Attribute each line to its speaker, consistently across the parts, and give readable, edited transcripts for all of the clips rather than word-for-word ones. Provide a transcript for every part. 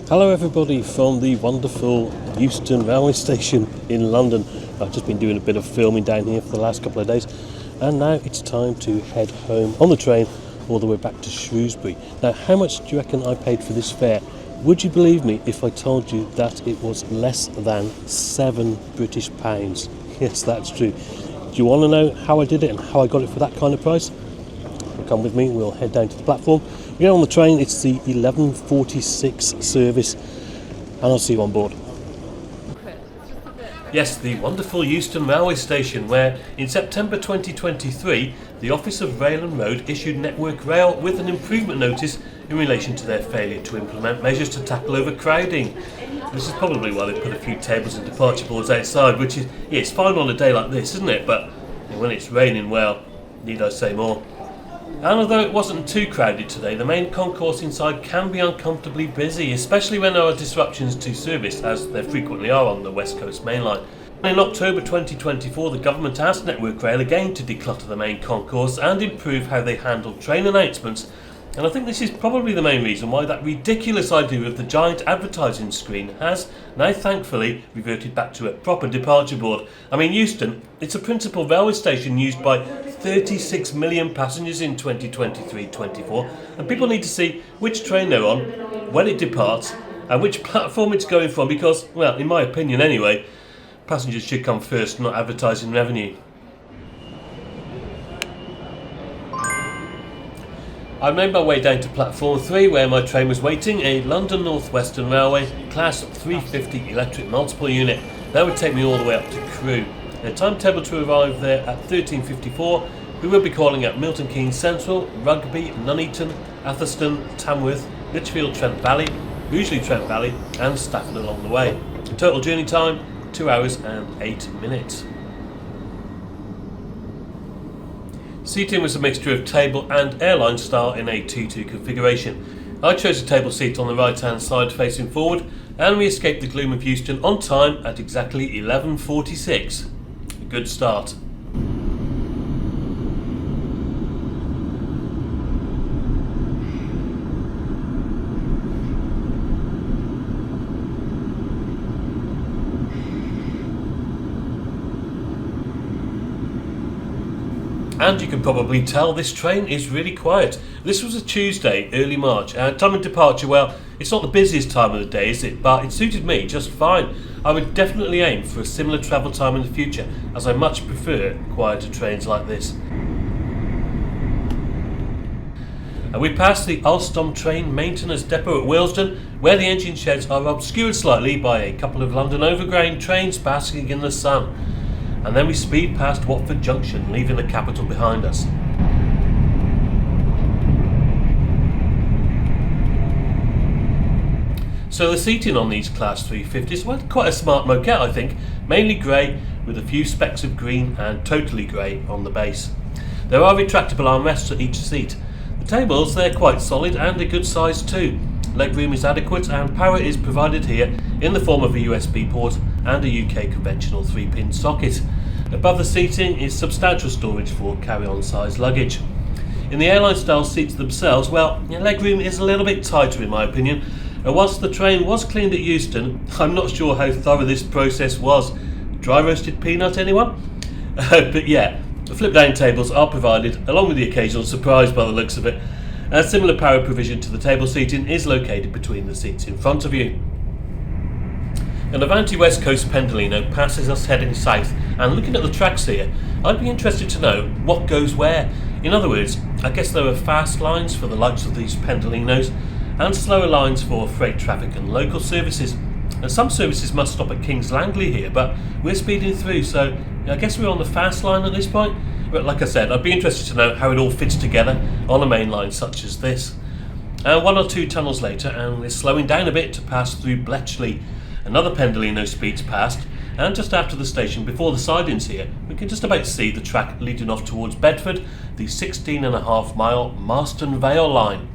Speaker 1: Hello everybody from the wonderful Euston railway station in London. I've just been doing a bit of filming down here for the last couple of days, and now it's time to head home on the train all the way back to Shrewsbury. Now, how much do you reckon I paid for this fare? Would you believe me if I told you that it was less than £7 British? Yes, that's true. Do you want to know how I did it and how I got it for that kind of price? Come with me, we'll head down to the platform. We get on the train, it's the 11:46 service, and I'll see you on board. Yes, the wonderful Euston railway station, where in September 2023 the Office of Rail and Road issued Network Rail with an improvement notice in relation to their failure to implement measures to tackle overcrowding. This is probably why they put a few tables and departure boards outside, which is, it's fine on a day like this, isn't it? But when it's raining, well, need I say more? And although it wasn't too crowded today, the main concourse inside can be uncomfortably busy, especially when there are disruptions to service, as there frequently are on the West Coast main line. In October 2024, the government asked Network Rail again to declutter the main concourse and improve how they handle train announcements. And I think this is probably the main reason why that ridiculous idea of the giant advertising screen has now thankfully reverted back to a proper departure board. I mean, Euston, it's a principal railway station used by 36 million passengers in 2023-24, and people need to see which train they're on, when it departs, and which platform it's going from because, well, in my opinion anyway, passengers should come first, not advertising revenue. I made my way down to platform 3 where my train was waiting, a London Northwestern Railway Class 350 electric multiple unit. That would take me all the way up to Crewe. The timetable to arrive there at 13:54. We will be calling at Milton Keynes Central, Rugby, Nuneaton, Atherstone, Tamworth, Lichfield Trent Valley, Rugeley Trent Valley and Stafford along the way. Total journey time 2 hours and 8 minutes. Seating was a mixture of table and airline style in a 2-2 configuration. I chose a table seat on the right hand side facing forward, and we escaped the gloom of Euston on time at exactly 11:46. A good start. And you can probably tell this train is really quiet. This was a Tuesday, early March, and time of departure, well, it's not the busiest time of the day, is it? But it suited me just fine. I would definitely aim for a similar travel time in the future, as I much prefer quieter trains like this. And we passed the Alstom train maintenance depot at Euston, where the engine sheds are obscured slightly by a couple of London Overground trains basking in the sun. And then we speed past Watford Junction, leaving the capital behind us. So the seating on these Class 350s, well, quite a smart moquette I think, mainly grey with a few specks of green and totally grey on the base. There are retractable armrests at each seat. The tables, they're quite solid and a good size too. Legroom is adequate and power is provided here in the form of a USB port and a UK conventional 3-pin socket. Above the seating is substantial storage for carry-on size luggage. In the airline style seats themselves, well, legroom is a little bit tighter in my opinion. And whilst the train was cleaned at Euston, I'm not sure how thorough this process was. Dry roasted peanut, anyone? But yeah, the flip down tables are provided, along with the occasional surprise by the looks of it. A similar power provision to the table seating is located between the seats in front of you. An Avanti West Coast Pendolino passes us heading south, and looking at the tracks here, I'd be interested to know what goes where. In other words, I guess there are fast lines for the likes of these Pendolinos, and slower lines for freight traffic and local services. And some services must stop at King's Langley here, but we're speeding through, so I guess we're on the fast line at this point. But like I said, I'd be interested to know how it all fits together on a main line such as this. And 1 or 2 tunnels later, and we're slowing down a bit to pass through Bletchley. Another Pendolino speeds past, and just after the station, before the sidings here, we can just about see the track leading off towards Bedford, the 16.5 mile Marston Vale line.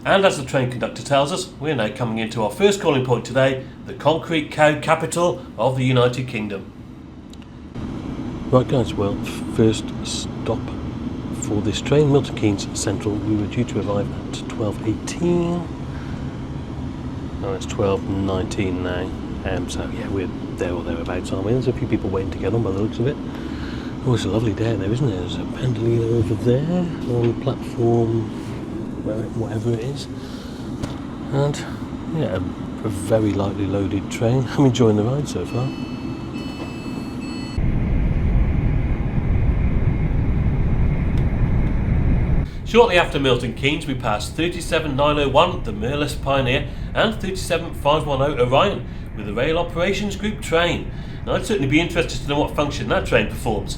Speaker 1: And as the train conductor tells us, we're now coming into our first calling point today, the concrete cow capital of the United Kingdom. Right guys, well, first stop for this train, Milton Keynes Central. We were due to arrive at 12:18. No, it's 12:19 now. So yeah, we're there or thereabouts, aren't we? There's a few people waiting to get on by the looks of it. Oh, it's a lovely day there, isn't it? There's a pendulino over there on platform, whatever it is. And yeah, a very lightly loaded train. I'm enjoying the ride so far. Shortly after Milton Keynes, we passed 37901, the Mirrorless Pioneer, and 37510 Orion, with the Rail Operations Group train. Now, I'd certainly be interested to know what function that train performs.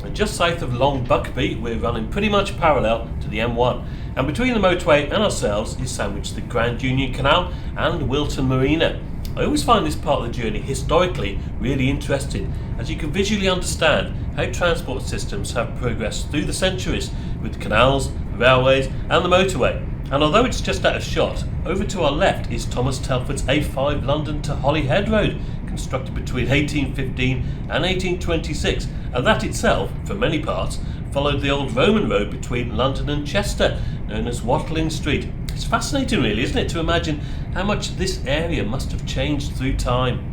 Speaker 1: And just south of Long Buckby, we're running pretty much parallel to the M1, and between the motorway and ourselves is sandwiched the Grand Union Canal and Wilton Marina. I always find this part of the journey historically really interesting, as you can visually understand how transport systems have progressed through the centuries with canals, railways and the motorway. And although it's just out of shot, over to our left is Thomas Telford's A5 London to Holyhead Road, constructed between 1815 and 1826, and that itself, for many parts, followed the old Roman road between London and Chester, known as Watling Street. It's fascinating really, isn't it, to imagine how much this area must have changed through time.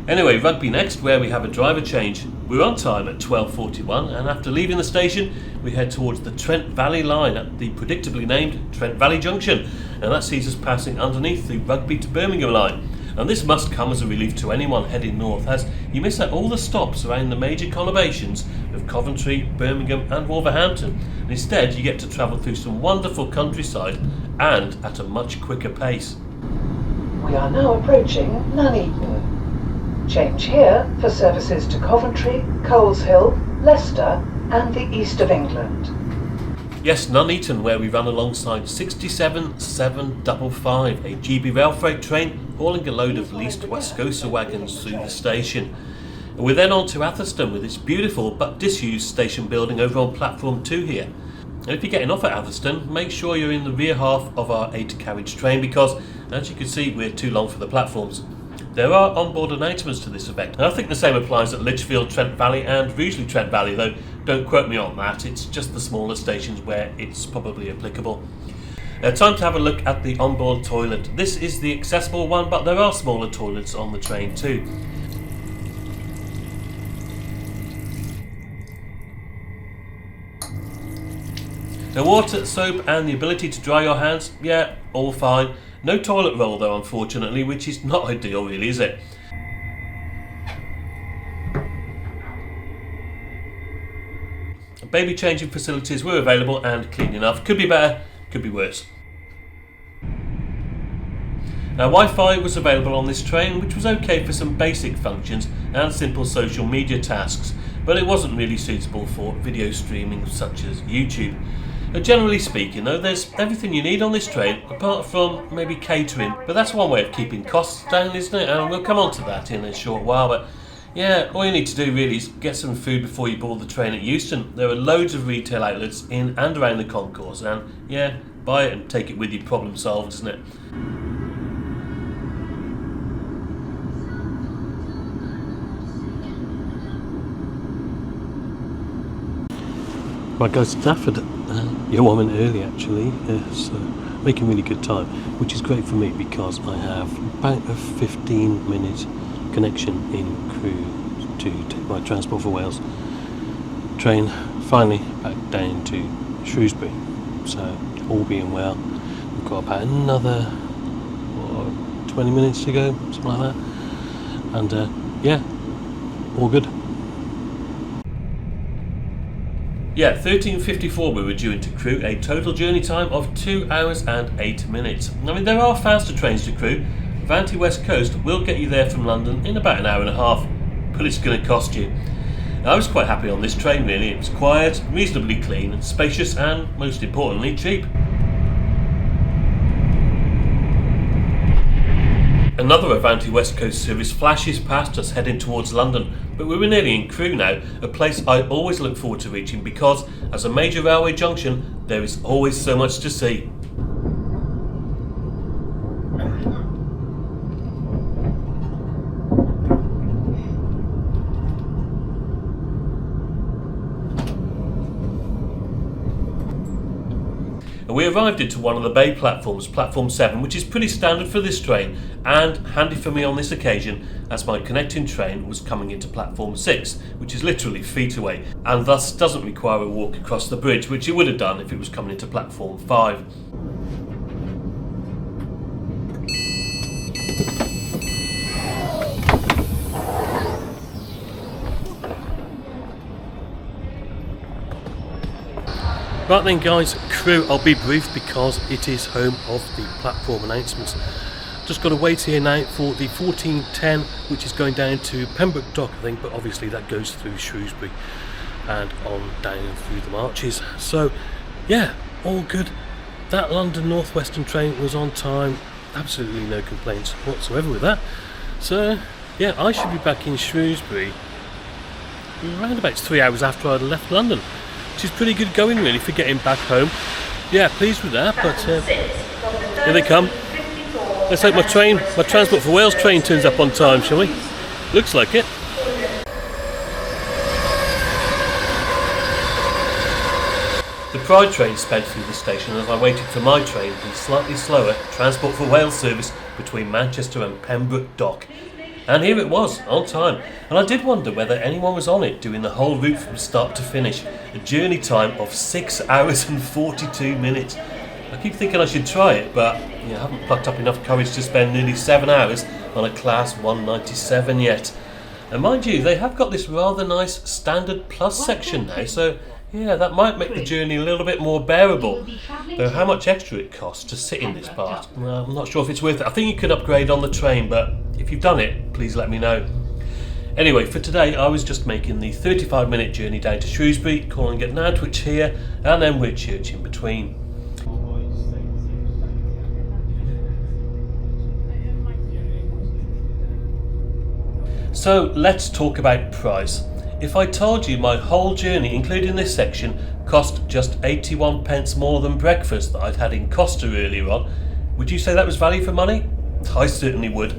Speaker 1: Anyway, Rugby next, where we have a driver change. We're on time at 12:41, and after leaving the station, we head towards the Trent Valley line at the predictably named Trent Valley Junction, and that sees us passing underneath the Rugby to Birmingham line. And this must come as a relief to anyone heading north, as you miss out all the stops around the major conurbations of Coventry, Birmingham and Wolverhampton, and instead you get to travel through some wonderful countryside and at a much quicker pace.
Speaker 2: We are now approaching Nuneaton. Change here for services to Coventry, Coleshill, Leicester and the east of England.
Speaker 1: Yes, Nuneaton, where we ran alongside 67755, a GB rail freight train hauling a load of leased West Coast wagons through the station. And we're then on to Atherstone with its beautiful but disused station building over on platform 2 here. And if you're getting off at Atherstone, make sure you're in the rear half of our 8-carriage train because, as you can see, we're too long for the platforms. There are onboard announcements to this effect, and I think the same applies at Lichfield, Trent Valley and Rugeley Trent Valley, though don't quote me on that, it's just the smaller stations where it's probably applicable. Time to have a look at the onboard toilet. This is the accessible one, but there are smaller toilets on the train too. Now, water, soap and the ability to dry your hands, yeah, all fine. No toilet roll though, unfortunately, which is not ideal really, is it? Baby changing facilities were available and clean enough. Could be better, could be worse. Now, Wi-Fi was available on this train, which was okay for some basic functions and simple social media tasks, but it wasn't really suitable for video streaming such as YouTube. Generally speaking though, there's everything you need on this train apart from maybe catering, but that's one way of keeping costs down, isn't it? And we'll come on to that in a short while, but yeah, all you need to do really is get some food before you board the train at Euston. There are loads of retail outlets in and around the concourse, and yeah, buy it and take it with you, problem solved, isn't it? Right guys, Stafford, your woman early actually, so making really good time, which is great for me because I have about a 15-minute connection in Crewe to take my Transport for Wales train finally back down to Shrewsbury. So all being well, we've got about another 20 minutes to go, something like that, and yeah, all good. Yeah, 13:54 we were due into Crewe, a total journey time of 2 hours and 8 minutes. I mean, there are faster trains to Crewe. Avanti West Coast will get you there from London in about an hour and a half, but it's going to cost you. Now, I was quite happy on this train really. It was quiet, reasonably clean, spacious and, most importantly, cheap. Another Avanti West Coast service flashes past us heading towards London, but we were nearly in Crewe now, a place I always look forward to reaching because, as a major railway junction, there is always so much to see. And we arrived into one of the bay platforms, platform 7, which is pretty standard for this train and handy for me on this occasion as my connecting train was coming into platform 6, which is literally feet away and thus doesn't require a walk across the bridge, which it would have done if it was coming into platform 5. Right then guys, Crewe, I'll be brief because it is home of the platform announcements. Just got to wait here now for the 1410, which is going down to Pembroke Dock I think, but obviously that goes through Shrewsbury and on down through the Marches. So yeah, all good. That London Northwestern train was on time, absolutely no complaints whatsoever with that. So yeah, I should be back in Shrewsbury around about 3 hours after I'd left London, which is pretty good going really for getting back home. Yeah, pleased with that, but here they come. Let's hope my Transport for Wales train turns up on time, shall we? Looks like it. The Pride train sped through the station as I waited for my train, the slightly slower Transport for Wales service between Manchester and Pembroke Dock. And here it was, on time, and I did wonder whether anyone was on it doing the whole route from start to finish, a journey time of 6 hours and 42 minutes. I keep thinking I should try it, but I haven't plucked up enough courage to spend nearly 7 hours on a Class 197 yet. And mind you, they have got this rather nice Standard Plus section now, so yeah, that might make the journey a little bit more bearable. Though how much extra it costs to sit in this part, well, I'm not sure if it's worth it. I think you can upgrade on the train, but if you've done it, please let me know. Anyway, for today I was just making the 35-minute journey down to Shrewsbury, calling it Nantwich here, and then Whitchurch in between. So let's talk about price. If I told you my whole journey, including this section, cost just 81 pence more than breakfast that I'd had in Costa earlier on, would you say that was value for money? I certainly would.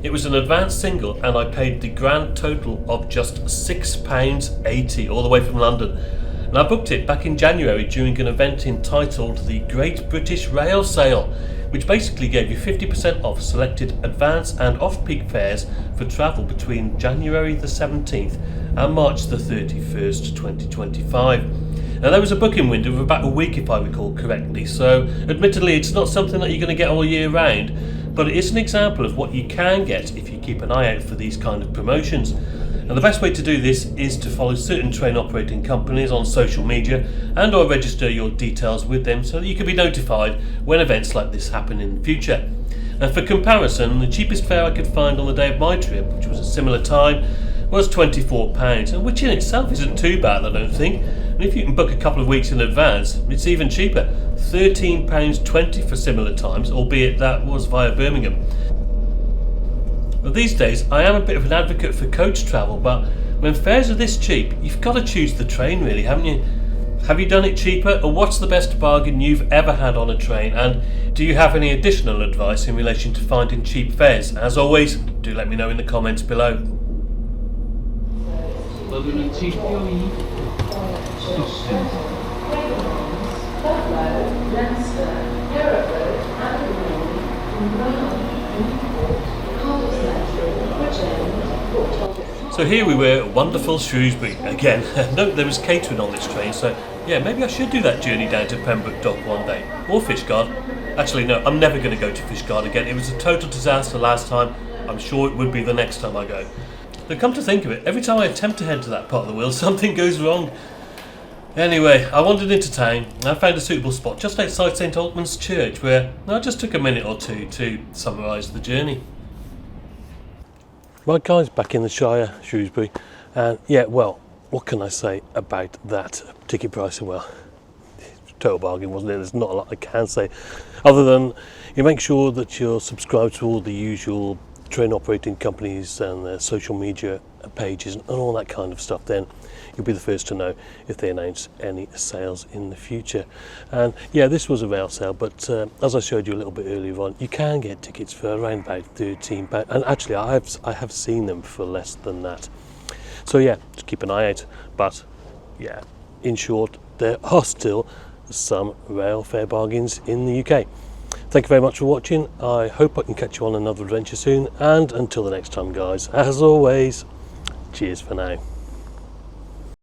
Speaker 1: It was an advance single and I paid the grand total of just £6.80 all the way from London. And I booked it back in January during an event entitled the Great British Rail Sale, which basically gave you 50% off selected advance and off-peak fares for travel between January the 17th and March the 31st, 2025. Now there was a booking window of about a week if I recall correctly, so admittedly it's not something that you're going to get all year round, but it is an example of what you can get if you keep an eye out for these kind of promotions. And the best way to do this is to follow certain train operating companies on social media and or register your details with them so that you can be notified when events like this happen in the future. And for comparison, the cheapest fare I could find on the day of my trip, which was a similar time, was £24, and which in itself isn't too bad, I don't think. And if you can book a couple of weeks in advance, it's even cheaper, £13.20 for similar times, albeit that was via Birmingham. But these days, I am a bit of an advocate for coach travel, but when fares are this cheap, you've got to choose the train really, haven't you? Have you done it cheaper, or what's the best bargain you've ever had on a train? And do you have any additional advice in relation to finding cheap fares? As always, do let me know in the comments below. So here we were at wonderful Shrewsbury again. Note there was catering on this train, so yeah, maybe I should do that journey down to Pembroke Dock one day, or Fishguard. Actually no, I'm never going to go to Fishguard again. It was a total disaster last time. I'm sure it would be the next time I go. But come to think of it, every time I attempt to head to that part of the wheel, something goes wrong. Anyway, I wandered into town and I found a suitable spot just outside St Altman's Church where I just took a minute or two to summarise the journey. Right guys, back in the Shire, Shrewsbury, and yeah, well, what can I say about that ticket pricing? Well, it's a total bargain, wasn't it? There's not a lot I can say, other than you make sure that you're subscribed to all the usual train operating companies and their social media pages and all that kind of stuff, then you'll be the first to know if they announce any sales in the future. And yeah, this was a rail sale, but as I showed you a little bit earlier on, you can get tickets for around about £13, and actually I have seen them for less than that. So yeah, just keep an eye out. But yeah, in short, there are still some rail fare bargains in the UK. Thank you very much for watching. I hope I can catch you on another adventure soon, and until the next time guys, as always, cheers for now.